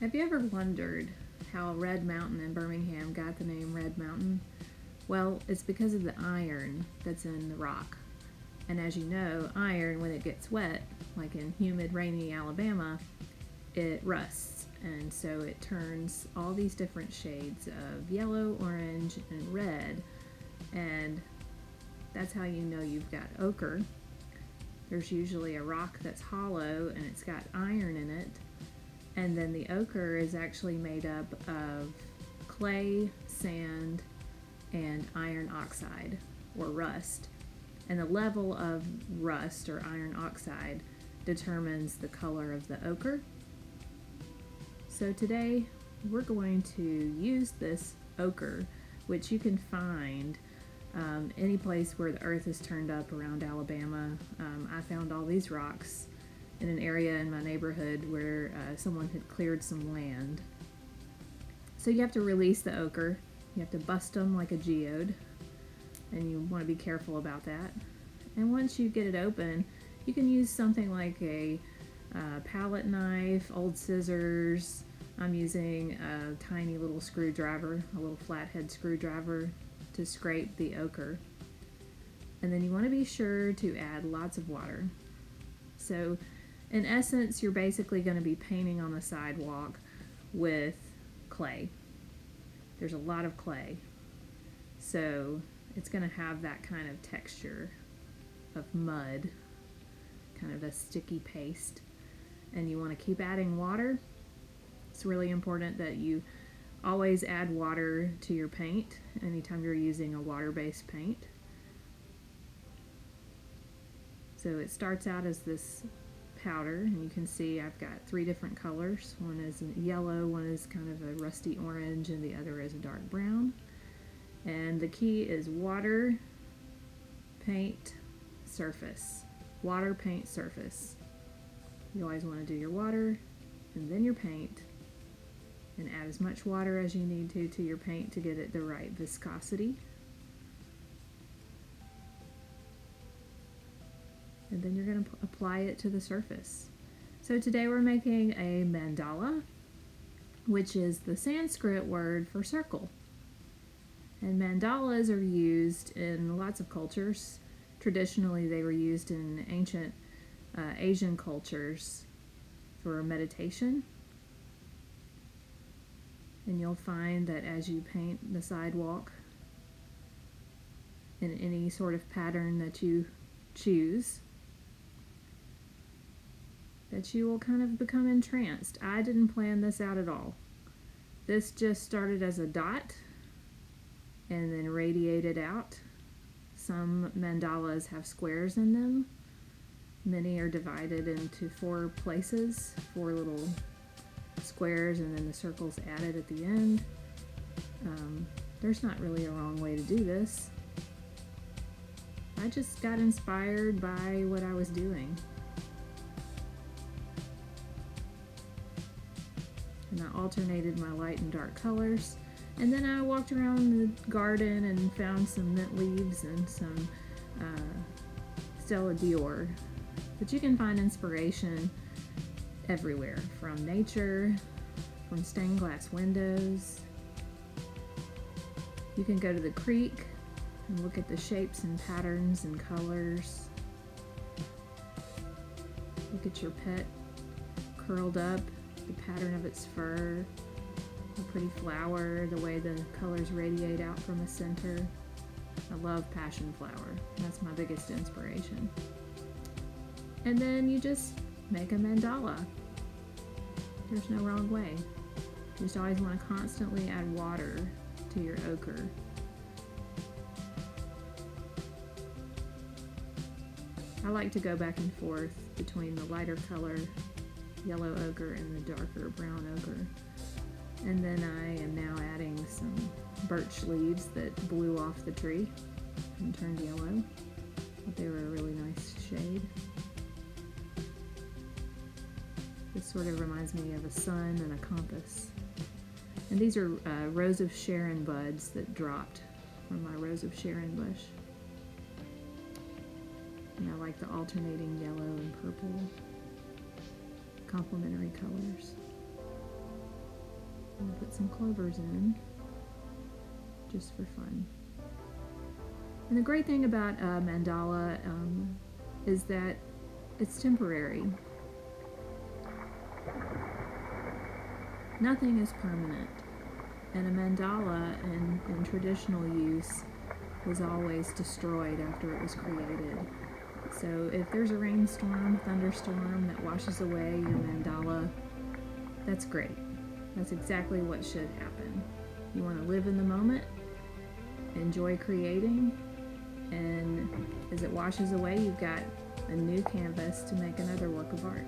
Have you ever wondered how Red Mountain in Birmingham got the name Red Mountain? Well, it's because of the iron that's in the rock. And as you know, iron, when it gets wet, like in humid, rainy Alabama, it rusts. And so it turns all these different shades of yellow, orange, and red. And that's how you know you've got ochre. There's usually a rock that's hollow and it's got iron in it. And then the ochre is actually made up of clay, sand, and iron oxide, or rust. And the level of rust or iron oxide determines the color of the ochre. So today we're going to use this ochre, which you can find any place where the earth is turned up around Alabama. I found all these rocks in an area in my neighborhood where someone had cleared some land. So you have to release the ochre. You have to bust them like a geode, and you want to be careful about that. And once you get it open, you can use something like a palette knife, old scissors. I'm using a tiny little screwdriver, a little flathead screwdriver, to scrape the ochre. And then you want to be sure to add lots of water. So in essence, you're basically going to be painting on the sidewalk with clay. There's a lot of clay. So it's going to have that kind of texture of mud, kind of a sticky paste. And you want to keep adding water. It's really important that you always add water to your paint anytime you're using a water-based paint. So it starts out as this powder, and you can see I've got 3 different colors. One is yellow, one is kind of a rusty orange, and the other is a dark brown. And the key is water, paint, surface. Water, paint, surface. You always want to do your water and then your paint, and add as much water as you need to your paint to get it the right viscosity. And then you're going to apply it to the surface. So today we're making a mandala, which is the Sanskrit word for circle. And mandalas are used in lots of cultures. Traditionally, they were used in ancient Asian cultures for meditation. And you'll find that as you paint the sidewalk in any sort of pattern that you choose, that you will kind of become entranced. I didn't plan this out at all. This just started as a dot and then radiated out. Some mandalas have squares in them. Many are divided into 4 places, 4 little squares, and then the circles added at the end. There's not really a wrong way to do this. I just got inspired by what I was doing. And I alternated my light and dark colors. And then I walked around the garden and found some mint leaves and some Stella Dior. But you can find inspiration everywhere, from nature, from stained glass windows. You can go to the creek and look at the shapes and patterns and colors. Look at your pet curled up, the pattern of its fur, a pretty flower, the way the colors radiate out from the center. I love passion flower. That's my biggest inspiration. And then you just make a mandala. There's no wrong way. You just always want to constantly add water to your ochre. I like to go back and forth between the lighter color yellow ochre and the darker brown ochre. And then I am now adding some birch leaves that blew off the tree and turned yellow. But they were a really nice shade. This sort of reminds me of a sun and a compass. And these are Rose of Sharon buds that dropped from my Rose of Sharon bush. And I like the alternating yellow and purple complementary colors. We'll put some clovers in, just for fun. And the great thing about mandala is that it's temporary. Nothing is permanent. And a mandala in traditional use was always destroyed after it was created. So if there's a rainstorm, thunderstorm that washes away your mandala, that's great. That's exactly what should happen. You want to live in the moment, enjoy creating, and as it washes away, you've got a new canvas to make another work of art.